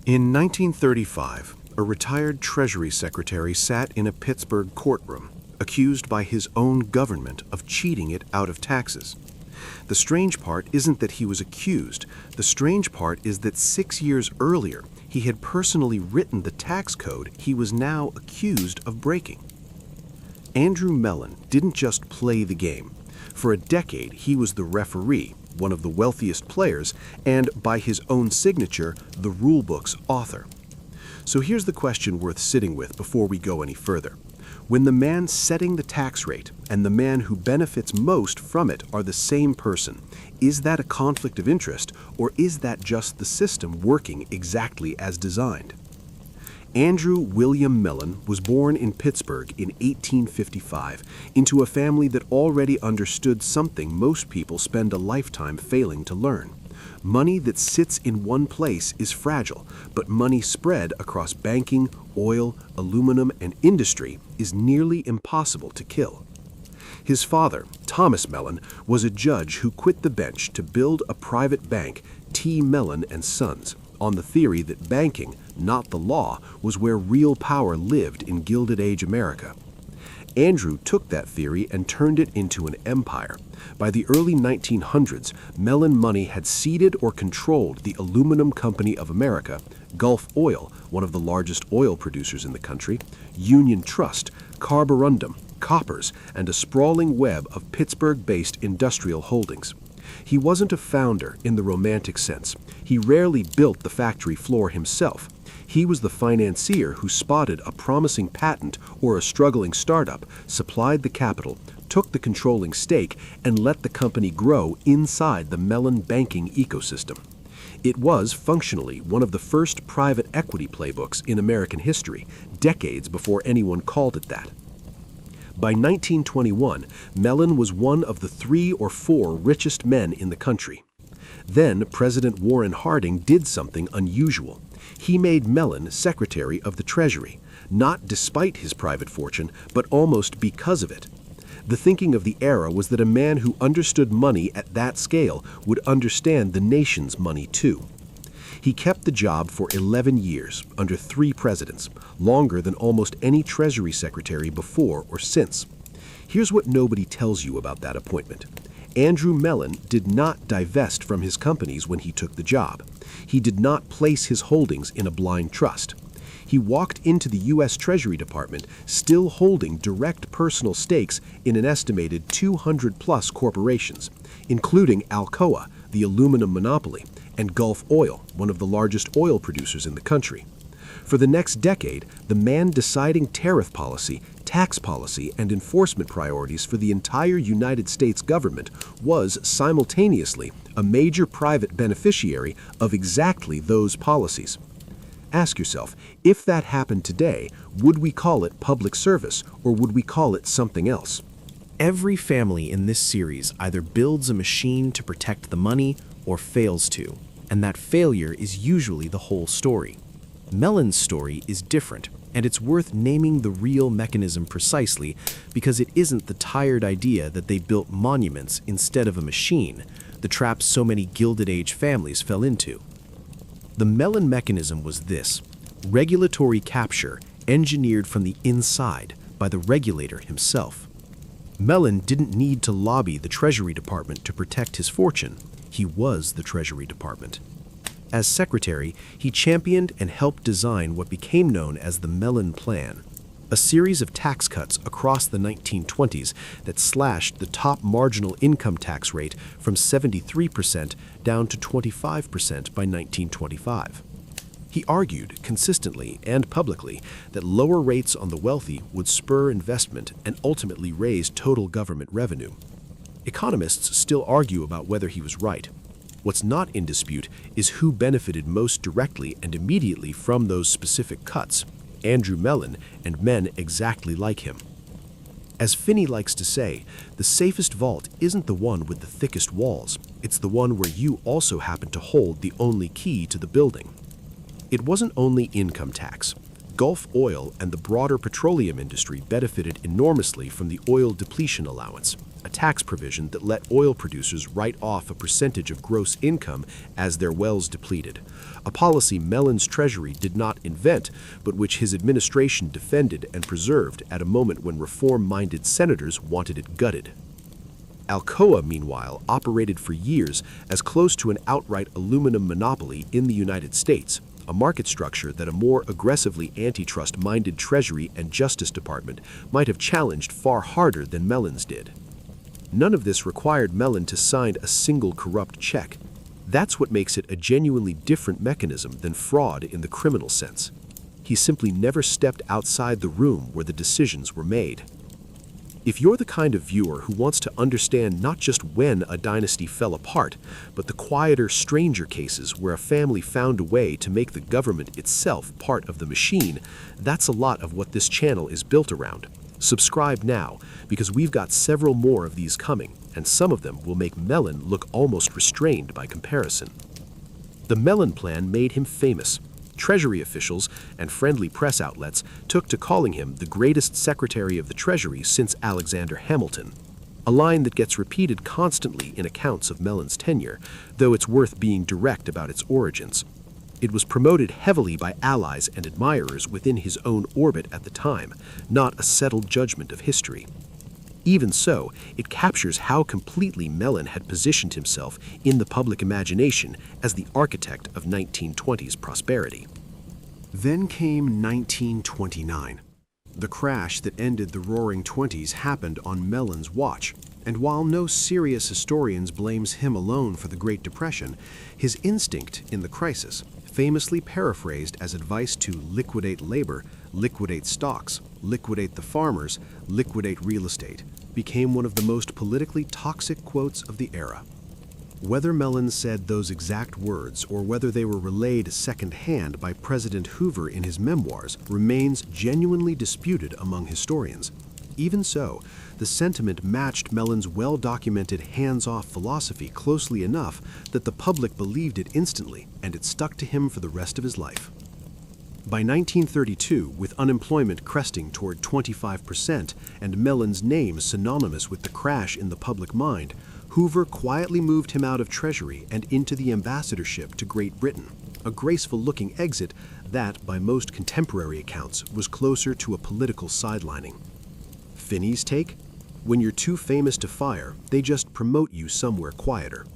In 1935, a retired Treasury Secretary sat in a Pittsburgh courtroom, accused by his own government of cheating it out of taxes. The strange part isn't that he was accused. The strange part is that 6 years earlier, he had personally written the tax code he was now accused of breaking. Andrew Mellon didn't just play the game. For a decade, he was the referee, one of the wealthiest players, and, by his own signature, the rulebook's author. So here's the question worth sitting with before we go any further. When the man setting the tax rate and the man who benefits most from it are the same person, is that a conflict of interest, or is that just the system working exactly as designed? Andrew William Mellon was born in Pittsburgh in 1855 into a family that already understood something most people spend a lifetime failing to learn. Money that sits in one place is fragile, but money spread across banking, oil, aluminum, and industry is nearly impossible to kill. His father, Thomas Mellon, was a judge who quit the bench to build a private bank, T. Mellon and Sons, on the theory that banking, not the law, was where real power lived in Gilded Age America. Andrew took that theory and turned it into an empire. By the early 1900s, Mellon money had seeded or controlled the Aluminum Company of America, Gulf Oil, one of the largest oil producers in the country, Union Trust, Carborundum, Coppers, and a sprawling web of Pittsburgh-based industrial holdings. He wasn't a founder in the romantic sense. He rarely built the factory floor himself. He was the financier who spotted a promising patent or a struggling startup, supplied the capital, took the controlling stake, and let the company grow inside the Mellon banking ecosystem. It was, functionally, one of the first private equity playbooks in American history, decades before anyone called it that. By 1921, Mellon was one of the 3 or 4 richest men in the country. Then President Warren Harding did something unusual. He made Mellon Secretary of the Treasury, not despite his private fortune, but almost because of it. The thinking of the era was that a man who understood money at that scale would understand the nation's money too. He kept the job for 11 years, under 3 presidents, longer than almost any Treasury Secretary before or since. Here's what nobody tells you about that appointment. Andrew Mellon did not divest from his companies when he took the job. He did not place his holdings in a blind trust. He walked into the U.S. Treasury Department still holding direct personal stakes in an estimated 200-plus corporations, including Alcoa, the aluminum monopoly, and Gulf Oil, one of the largest oil producers in the country. For the next decade, the man deciding tariff policy, tax policy, and enforcement priorities for the entire United States government was simultaneously a major private beneficiary of exactly those policies. Ask yourself, if that happened today, would we call it public service or would we call it something else? Every family in this series either builds a machine to protect the money or fails to, and that failure is usually the whole story. Mellon's story is different, and it's worth naming the real mechanism precisely because it isn't the tired idea that they built monuments instead of a machine, the trap so many Gilded Age families fell into. The Mellon mechanism was this: regulatory capture engineered from the inside by the regulator himself. Mellon didn't need to lobby the Treasury Department to protect his fortune. He was the Treasury Department. As secretary, he championed and helped design what became known as the Mellon Plan, a series of tax cuts across the 1920s that slashed the top marginal income tax rate from 73% down to 25% by 1925. He argued consistently and publicly that lower rates on the wealthy would spur investment and ultimately raise total government revenue. Economists still argue about whether he was right. What's not in dispute is who benefited most directly and immediately from those specific cuts: Andrew Mellon and men exactly like him. As Finney likes to say, the safest vault isn't the one with the thickest walls, it's the one where you also happen to hold the only key to the building. It wasn't only income tax. Gulf Oil and the broader petroleum industry benefited enormously from the oil depletion allowance, a tax provision that let oil producers write off a percentage of gross income as their wells depleted, a policy Mellon's Treasury did not invent, but which his administration defended and preserved at a moment when reform-minded senators wanted it gutted. Alcoa, meanwhile, operated for years as close to an outright aluminum monopoly in the United States, a market structure that a more aggressively antitrust-minded Treasury and Justice Department might have challenged far harder than Mellon's did. None of this required Mellon to sign a single corrupt check. That's what makes it a genuinely different mechanism than fraud in the criminal sense. He simply never stepped outside the room where the decisions were made. If you're the kind of viewer who wants to understand not just when a dynasty fell apart, but the quieter, stranger cases where a family found a way to make the government itself part of the machine, that's a lot of what this channel is built around. Subscribe now, because we've got several more of these coming, and some of them will make Mellon look almost restrained by comparison. The Mellon Plan made him famous. Treasury officials and friendly press outlets took to calling him the greatest Secretary of the Treasury since Alexander Hamilton, a line that gets repeated constantly in accounts of Mellon's tenure, though it's worth being direct about its origins. It was promoted heavily by allies and admirers within his own orbit at the time, not a settled judgment of history. Even so, it captures how completely Mellon had positioned himself in the public imagination as the architect of 1920s prosperity. Then came 1929. The crash that ended the Roaring Twenties happened on Mellon's watch, and while no serious historians blames him alone for the Great Depression, his instinct in the crisis, famously paraphrased as advice to liquidate labor, liquidate stocks, liquidate the farmers, liquidate real estate, became one of the most politically toxic quotes of the era. Whether Mellon said those exact words or whether they were relayed secondhand by President Hoover in his memoirs remains genuinely disputed among historians. Even so, the sentiment matched Mellon's well-documented hands-off philosophy closely enough that the public believed it instantly, and it stuck to him for the rest of his life. By 1932, with unemployment cresting toward 25% and Mellon's name synonymous with the crash in the public mind, Hoover quietly moved him out of Treasury and into the ambassadorship to Great Britain, a graceful-looking exit that, by most contemporary accounts, was closer to a political sidelining. Finney's take? When you're too famous to fire, they just promote you somewhere quieter.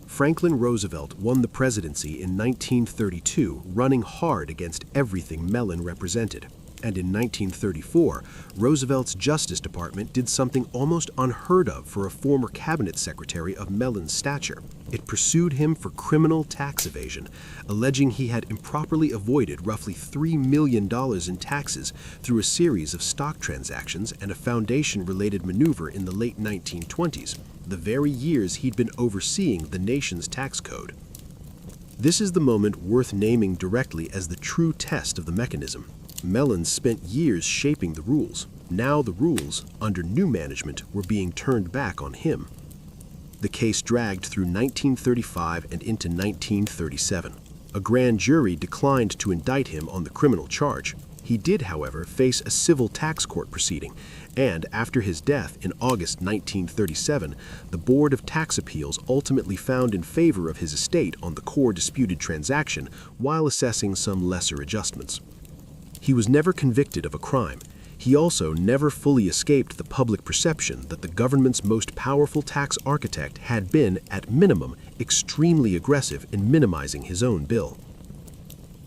Franklin Roosevelt won the presidency in 1932, running hard against everything Mellon represented. And in 1934, Roosevelt's Justice Department did something almost unheard of for a former cabinet secretary of Mellon's stature. It pursued him for criminal tax evasion, alleging he had improperly avoided roughly $3 million in taxes through a series of stock transactions and a foundation-related maneuver in the late 1920s, the very years he'd been overseeing the nation's tax code. This is the moment worth naming directly as the true test of the mechanism. Mellon spent years shaping the rules. Now the rules, under new management, were being turned back on him. The case dragged through 1935 and into 1937. A grand jury declined to indict him on the criminal charge. He did, however, face a civil tax court proceeding, and after his death in August 1937, the Board of Tax Appeals ultimately found in favor of his estate on the core disputed transaction while assessing some lesser adjustments. He was never convicted of a crime. He also never fully escaped the public perception that the government's most powerful tax architect had been, at minimum, extremely aggressive in minimizing his own bill.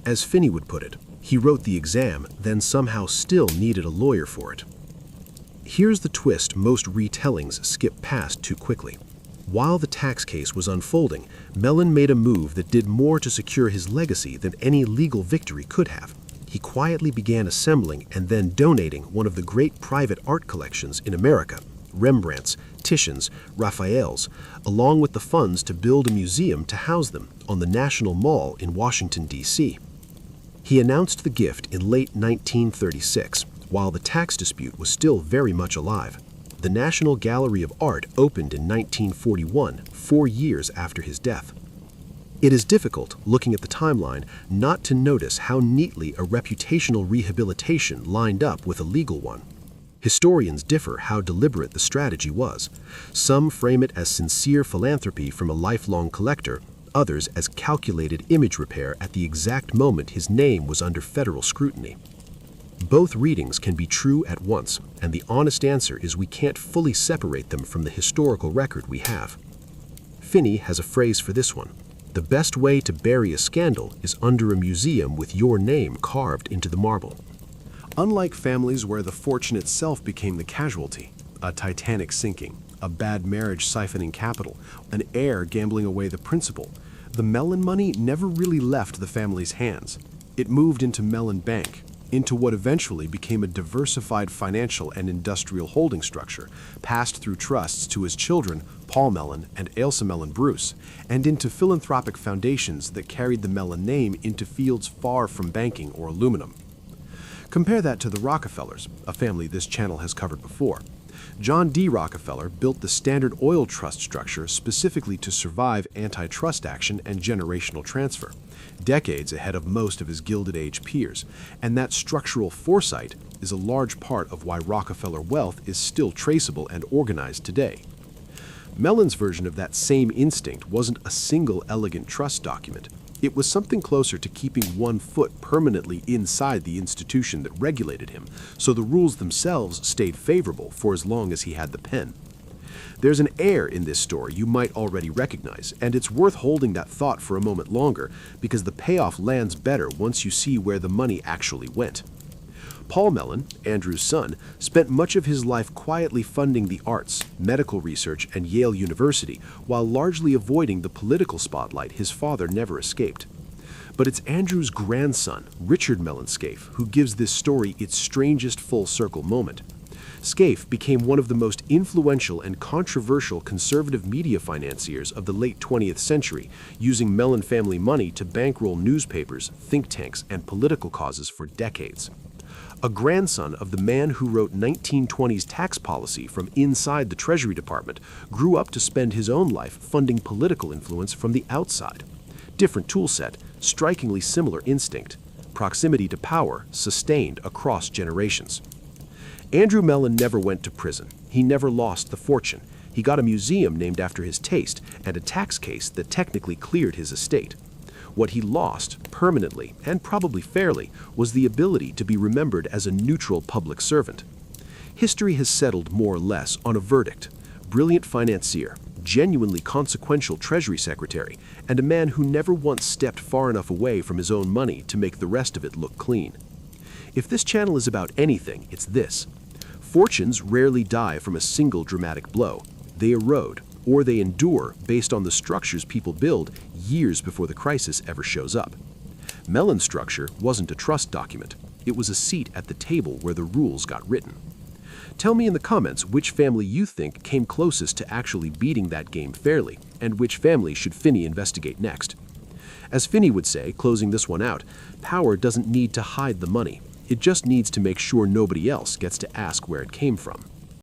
As Finney would put it, he wrote the exam, then somehow still needed a lawyer for it. Here's the twist most retellings skip past too quickly. While the tax case was unfolding, Mellon made a move that did more to secure his legacy than any legal victory could have. He quietly began assembling and then donating one of the great private art collections in America, Rembrandt's, Titian's, Raphael's, along with the funds to build a museum to house them on the National Mall in Washington, D.C. He announced the gift in late 1936, while the tax dispute was still very much alive. The National Gallery of Art opened in 1941, 4 years after his death. It is difficult, looking at the timeline, not to notice how neatly a reputational rehabilitation lined up with a legal one. Historians differ how deliberate the strategy was. Some frame it as sincere philanthropy from a lifelong collector, others as calculated image repair at the exact moment his name was under federal scrutiny. Both readings can be true at once, and the honest answer is we can't fully separate them from the historical record we have. Finney has a phrase for this one. The best way to bury a scandal is under a museum with your name carved into the marble. Unlike families where the fortune itself became the casualty, a Titanic sinking, a bad marriage siphoning capital, an heir gambling away the principal, the Mellon money never really left the family's hands. It moved into Mellon Bank, into what eventually became a diversified financial and industrial holding structure, passed through trusts to his children, Paul Mellon and Ailsa Mellon Bruce, and into philanthropic foundations that carried the Mellon name into fields far from banking or aluminum. Compare that to the Rockefellers, a family this channel has covered before. John D. Rockefeller built the Standard Oil Trust structure specifically to survive antitrust action and generational transfer, decades ahead of most of his Gilded Age peers, and that structural foresight is a large part of why Rockefeller wealth is still traceable and organized today. Mellon's version of that same instinct wasn't a single elegant trust document. It was something closer to keeping one foot permanently inside the institution that regulated him, so the rules themselves stayed favorable for as long as he had the pen. There's an air in this story you might already recognize, and it's worth holding that thought for a moment longer because the payoff lands better once you see where the money actually went. Paul Mellon, Andrew's son, spent much of his life quietly funding the arts, medical research, and Yale University, while largely avoiding the political spotlight his father never escaped. But it's Andrew's grandson, Richard Mellon Scaife, who gives this story its strangest full-circle moment. Scaife became one of the most influential and controversial conservative media financiers of the late 20th century, using Mellon family money to bankroll newspapers, think tanks, and political causes for decades. A grandson of the man who wrote 1920s tax policy from inside the Treasury Department, grew up to spend his own life funding political influence from the outside. Different toolset, strikingly similar instinct. Proximity to power, sustained across generations. Andrew Mellon never went to prison. He never lost the fortune. He got a museum named after his taste and a tax case that technically cleared his estate. What he lost, permanently and probably fairly, was the ability to be remembered as a neutral public servant. History has settled more or less on a verdict. Brilliant financier, genuinely consequential Treasury Secretary, and a man who never once stepped far enough away from his own money to make the rest of it look clean. If this channel is about anything, it's this. Fortunes rarely die from a single dramatic blow. They erode, or they endure based on the structures people build years before the crisis ever shows up. Mellon's structure wasn't a trust document. It was a seat at the table where the rules got written. Tell me in the comments which family you think came closest to actually beating that game fairly, and which family should Finney investigate next. As Finney would say, closing this one out, power doesn't need to hide the money. It just needs to make sure nobody else gets to ask where it came from.